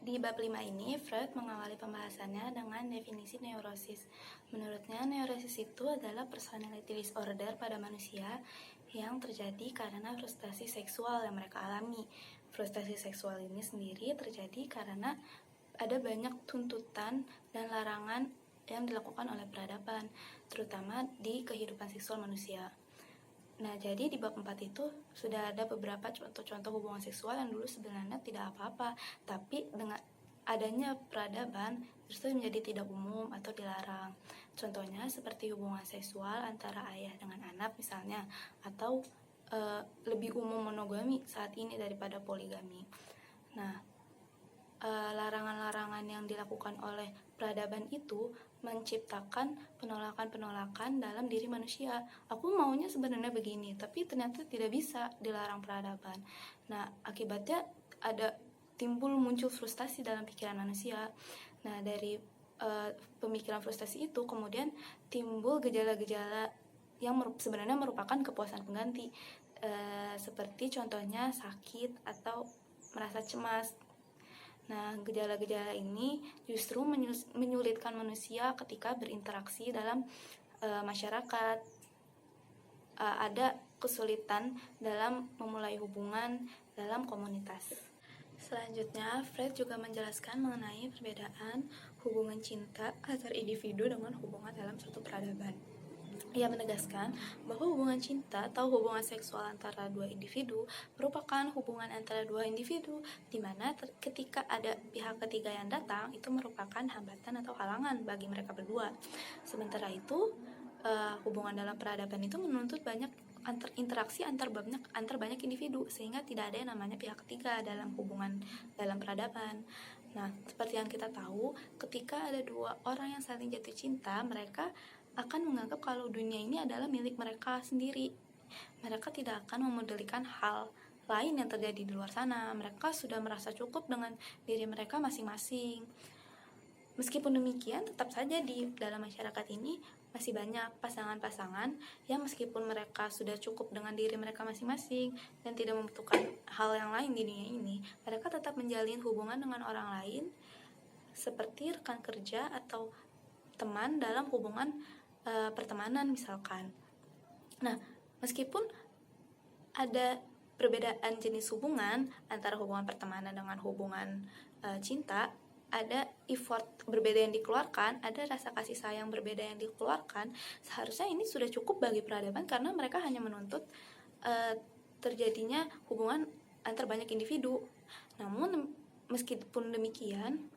Di bab 5 ini, Freud mengawali pembahasannya dengan definisi neurosis. Menurutnya, neurosis itu adalah personality disorder pada manusia yang terjadi karena frustasi seksual yang mereka alami. Frustasi seksual ini sendiri terjadi karena ada banyak tuntutan dan larangan yang dilakukan oleh peradaban, terutama di kehidupan seksual manusia. Nah, jadi di bab 4 itu sudah ada beberapa contoh-contoh hubungan seksual yang dulu sebenarnya tidak apa-apa, tapi dengan adanya peradaban justru menjadi tidak umum atau dilarang. Contohnya seperti hubungan seksual antara ayah dengan anak misalnya, atau lebih umum monogami saat ini daripada poligami. Nah, larangan-larangan yang dilakukan oleh peradaban itu menciptakan penolakan-penolakan dalam diri manusia. Aku maunya sebenarnya begini, tapi ternyata tidak bisa, dilarang peradaban. Nah, akibatnya ada muncul frustasi dalam pikiran manusia. Nah, dari pemikiran frustasi itu kemudian timbul gejala-gejala yang sebenarnya merupakan kepuasan pengganti, seperti contohnya sakit atau merasa cemas. Nah, gejala-gejala ini justru menyulitkan manusia ketika berinteraksi dalam masyarakat. Ada kesulitan dalam memulai hubungan dalam komunitas. Selanjutnya, Freud juga menjelaskan mengenai perbedaan hubungan cinta antar individu dengan hubungan dalam suatu peradaban. Ia menegaskan bahwa hubungan cinta atau hubungan seksual antara dua individu merupakan hubungan antara dua individu di mana ketika ada pihak ketiga yang datang itu merupakan hambatan atau halangan bagi mereka berdua. Sementara itu, hubungan dalam peradaban itu menuntut banyak interaksi antar banyak individu, sehingga tidak ada yang namanya pihak ketiga dalam hubungan dalam peradaban. Nah, seperti yang kita tahu, ketika ada dua orang yang saling jatuh cinta, mereka akan menganggap kalau dunia ini adalah milik mereka sendiri. Mereka tidak akan memedulikan hal lain yang terjadi di luar sana. Mereka sudah merasa cukup dengan diri mereka masing-masing. Meskipun demikian, tetap saja di dalam masyarakat ini masih banyak pasangan-pasangan yang meskipun mereka sudah cukup dengan diri mereka masing-masing dan tidak membutuhkan hal yang lain di dunia ini, mereka tetap menjalin hubungan dengan orang lain seperti rekan kerja atau teman dalam hubungan pertemanan misalkan. Nah, meskipun ada perbedaan jenis hubungan antara hubungan pertemanan dengan hubungan cinta, ada effort berbeda yang dikeluarkan, ada rasa kasih sayang berbeda yang dikeluarkan, seharusnya ini sudah cukup bagi peradaban karena mereka hanya menuntut terjadinya hubungan antar banyak individu. Namun meskipun demikian,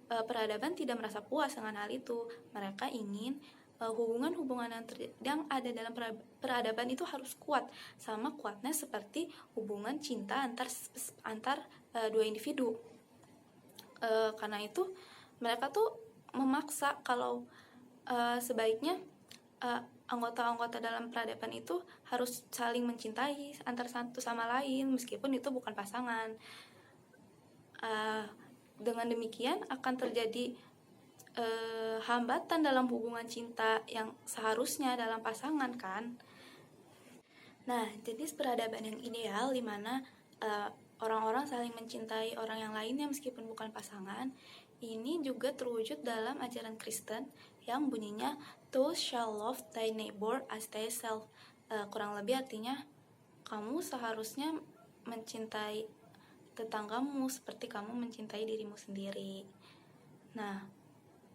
peradaban tidak merasa puas dengan hal itu. Mereka ingin hubungan-hubungan yang ada dalam peradaban itu harus kuat, sama kuatnya seperti hubungan cinta antar dua individu. Karena itu mereka tuh memaksa kalau sebaiknya anggota-anggota dalam peradaban itu harus saling mencintai antar satu sama lain meskipun itu bukan pasangan. Dengan demikian akan terjadi hambatan dalam hubungan cinta yang seharusnya dalam pasangan kan. Nah, jenis peradaban yang ideal di mana orang-orang saling mencintai orang yang lainnya meskipun bukan pasangan, ini juga terwujud dalam ajaran Kristen yang bunyinya "Thou shall love thy neighbor as thyself". Kurang lebih artinya, kamu seharusnya mencintai tetanggamu seperti kamu mencintai dirimu sendiri. Nah,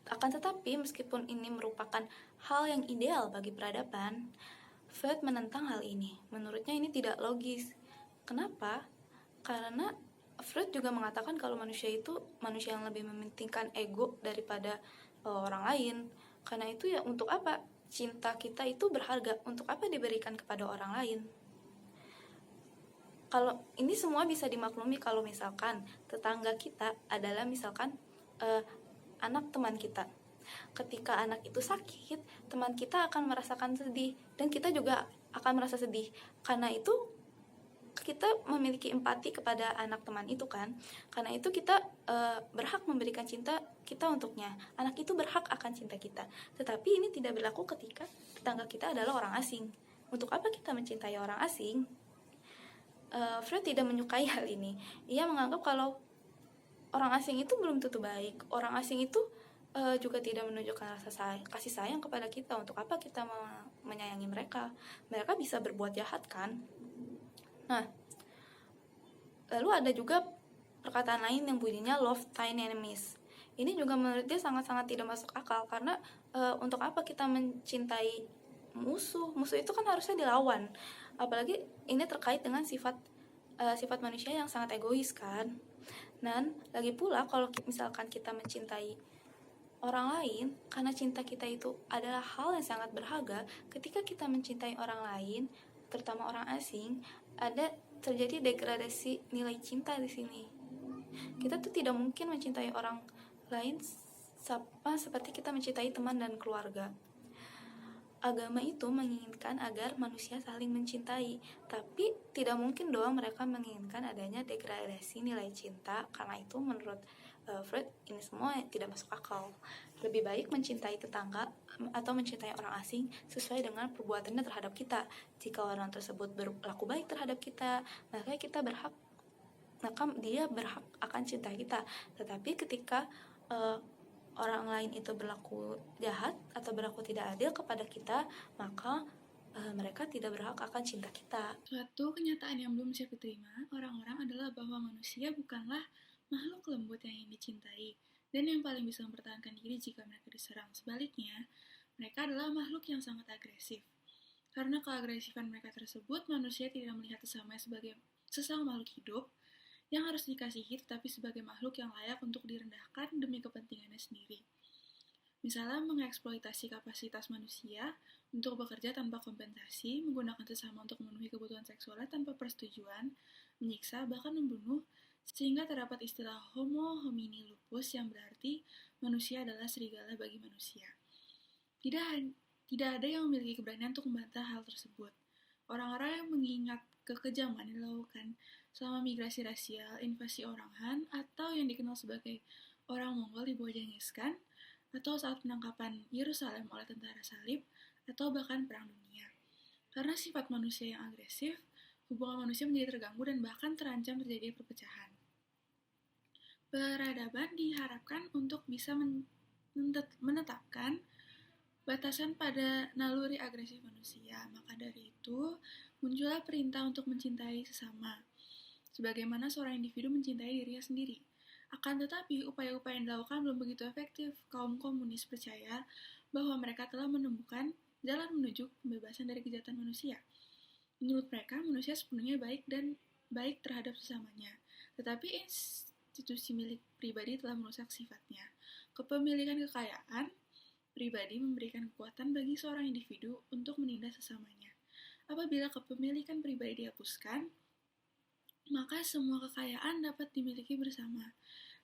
akan tetapi meskipun ini merupakan hal yang ideal bagi peradaban, Freud menentang hal ini. Menurutnya ini tidak logis. Kenapa? Karena Freud juga mengatakan kalau manusia itu manusia yang lebih mementingkan ego daripada orang lain. Karena itu ya untuk apa cinta kita itu berharga? Untuk apa diberikan kepada orang lain? Kalau ini semua bisa dimaklumi kalau misalkan tetangga kita adalah misalkan anak teman kita. Ketika anak itu sakit, teman kita akan merasakan sedih dan kita juga akan merasa sedih. Karena itu kita memiliki empati kepada anak teman itu kan. Karena itu kita berhak memberikan cinta kita untuknya. Anak itu berhak akan cinta kita. Tetapi ini tidak berlaku ketika tetangga kita adalah orang asing. Untuk apa kita mencintai orang asing? Freud tidak menyukai hal ini. Ia menganggap kalau orang asing itu belum tentu baik. Orang asing itu juga tidak menunjukkan rasa kasih sayang kepada kita. Untuk apa kita menyayangi mereka? Mereka bisa berbuat jahat kan. Nah, lalu ada juga perkataan lain yang bunyinya love thy enemies. Ini juga menurut dia sangat-sangat tidak masuk akal, karena untuk apa kita mencintai musuh? Musuh itu kan harusnya dilawan. Apalagi ini terkait dengan sifat manusia yang sangat egois kan. Dan lagi pula kalau misalkan kita mencintai orang lain, karena cinta kita itu adalah hal yang sangat berharga. Ketika kita mencintai orang lain, terutama orang asing, ada terjadi degradasi nilai cinta di sini. Kita tuh tidak mungkin mencintai orang lain sama seperti kita mencintai teman dan keluarga. Agama itu menginginkan agar manusia saling mencintai, tapi tidak mungkin dong mereka menginginkan adanya degradasi nilai cinta. Karena itu menurut Freud, ini semua tidak masuk akal. Lebih baik mencintai tetangga atau mencintai orang asing sesuai dengan perbuatannya terhadap kita. Jika orang tersebut berlaku baik terhadap kita, maka dia berhak akan cinta kita. Tetapi ketika orang lain itu berlaku jahat atau berlaku tidak adil kepada kita, maka mereka tidak berhak akan cinta kita. Suatu kenyataan yang belum siap diterima orang-orang adalah bahwa manusia bukanlah makhluk lembut yang ingin dicintai dan yang paling bisa mempertahankan diri jika mereka diserang. Sebaliknya, mereka adalah makhluk yang sangat agresif. Karena keagresifan mereka tersebut, manusia tidak melihat sesamanya sebagai sesama makhluk hidup yang harus dikasihi, tetapi sebagai makhluk yang layak untuk direndahkan demi kepentingannya sendiri. Misalnya mengeksploitasi kapasitas manusia untuk bekerja tanpa kompensasi, menggunakan sesama untuk memenuhi kebutuhan seksualnya tanpa persetujuan, menyiksa, bahkan membunuh, sehingga terdapat istilah homo homini lupus yang berarti manusia adalah serigala bagi manusia. Tidak ada yang memiliki keberanian untuk membantah hal tersebut. Orang-orang yang mengingat kekejaman yang dilakukan selama migrasi rasial, invasi orang Han, atau yang dikenal sebagai orang Mongol di bawah Genghis Khan, atau saat penangkapan Yerusalem oleh tentara salib, atau bahkan perang dunia. Karena sifat manusia yang agresif, hubungan manusia menjadi terganggu dan bahkan terancam terjadi perpecahan. Peradaban diharapkan untuk bisa menetapkan batasan pada naluri agresif manusia. Maka dari itu, muncullah perintah untuk mencintai sesama, sebagaimana seorang individu mencintai dirinya sendiri. Akan tetapi, upaya-upaya yang dilakukan belum begitu efektif. Kaum komunis percaya bahwa mereka telah menemukan jalan menuju pembebasan dari kejahatan manusia. Menurut mereka, manusia sepenuhnya baik terhadap sesamanya. Tetapi institusi milik pribadi telah merusak sifatnya. Kepemilikan kekayaan pribadi memberikan kekuatan bagi seorang individu untuk menindas sesamanya. Apabila kepemilikan pribadi dihapuskan, maka semua kekayaan dapat dimiliki bersama,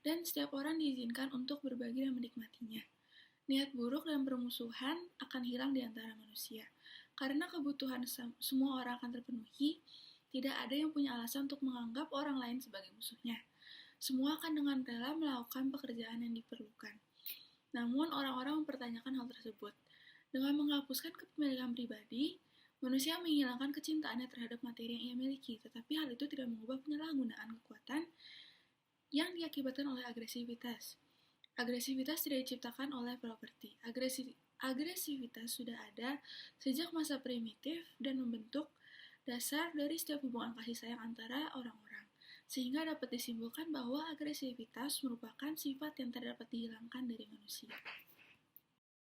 dan setiap orang diizinkan untuk berbagi dan menikmatinya. Niat buruk dan permusuhan akan hilang di antara manusia. Karena kebutuhan semua orang akan terpenuhi, tidak ada yang punya alasan untuk menganggap orang lain sebagai musuhnya. Semua akan dengan rela melakukan pekerjaan yang diperlukan. Namun, orang-orang mempertanyakan hal tersebut. Dengan menghapuskan kepemilikan pribadi, manusia menghilangkan kecintaannya terhadap materi yang ia miliki, tetapi hal itu tidak mengubah penyalahgunaan kekuatan yang diakibatkan oleh agresivitas. Agresivitas tidak diciptakan oleh properti. Agresivitas sudah ada sejak masa primitif dan membentuk dasar dari setiap hubungan kasih sayang antara orang-orang, sehingga dapat disimpulkan bahwa agresivitas merupakan sifat yang tidak dapat dihilangkan dari manusia.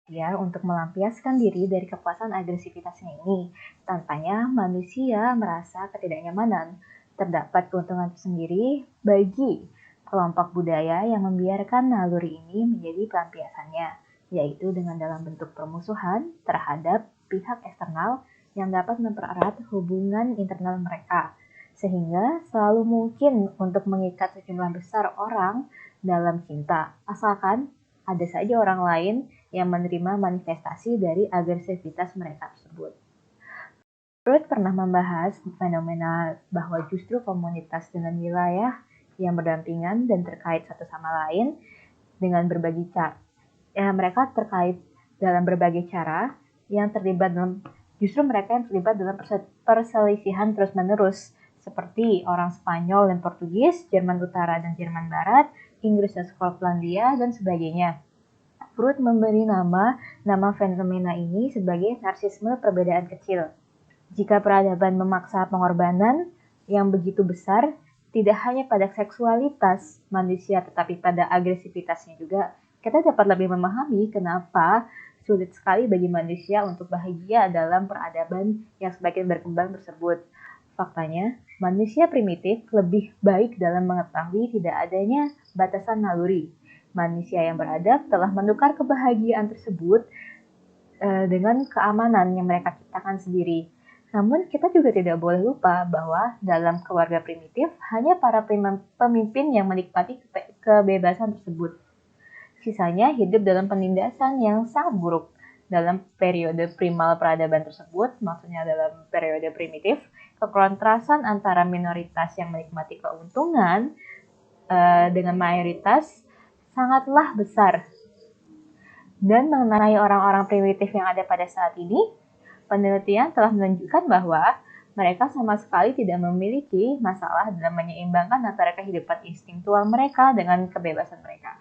Ya, untuk melampiaskan diri dari kepuasan agresivitasnya ini, tampaknya manusia merasa ketidaknyamanan. Terdapat keuntungan tersendiri bagi kelompok budaya yang membiarkan naluri ini menjadi pelampiasannya, yaitu dengan dalam bentuk permusuhan terhadap pihak eksternal yang dapat mempererat hubungan internal mereka, sehingga selalu mungkin untuk mengikat sejumlah besar orang dalam cinta, asalkan ada saja orang lain yang menerima manifestasi dari agresivitas mereka tersebut. Freud pernah membahas fenomena bahwa justru komunitas dengan wilayah yang berdampingan dan terkait satu sama lain dengan berbagai cara. Mereka terkait dalam berbagai cara yang terlibat dalam perselisihan terus-menerus, seperti orang Spanyol dan Portugis, Jerman Utara dan Jerman Barat, Inggris dan Skotlandia, dan sebagainya. Freud memberi nama fenomena ini sebagai narsisme perbedaan kecil. Jika peradaban memaksa pengorbanan yang begitu besar, tidak hanya pada seksualitas manusia tetapi pada agresivitasnya juga, kita dapat lebih memahami kenapa sulit sekali bagi manusia untuk bahagia dalam peradaban yang semakin berkembang tersebut. Faktanya, manusia primitif lebih baik dalam mengetahui tidak adanya batasan naluri. Manusia yang beradab telah menukar kebahagiaan tersebut dengan keamanan yang mereka ciptakan sendiri. Namun kita juga tidak boleh lupa bahwa dalam keluarga primitif hanya para pemimpin yang menikmati kebebasan tersebut. Sisanya hidup dalam penindasan yang sangat buruk. Dalam periode primal peradaban tersebut, maksudnya dalam periode primitif, kekontrasan antara minoritas yang menikmati keuntungan dengan mayoritas sangatlah besar. Dan mengenai orang-orang primitif yang ada pada saat ini, penelitian telah menunjukkan bahwa mereka sama sekali tidak memiliki masalah dalam menyeimbangkan antara kehidupan instingtual mereka dengan kebebasan mereka.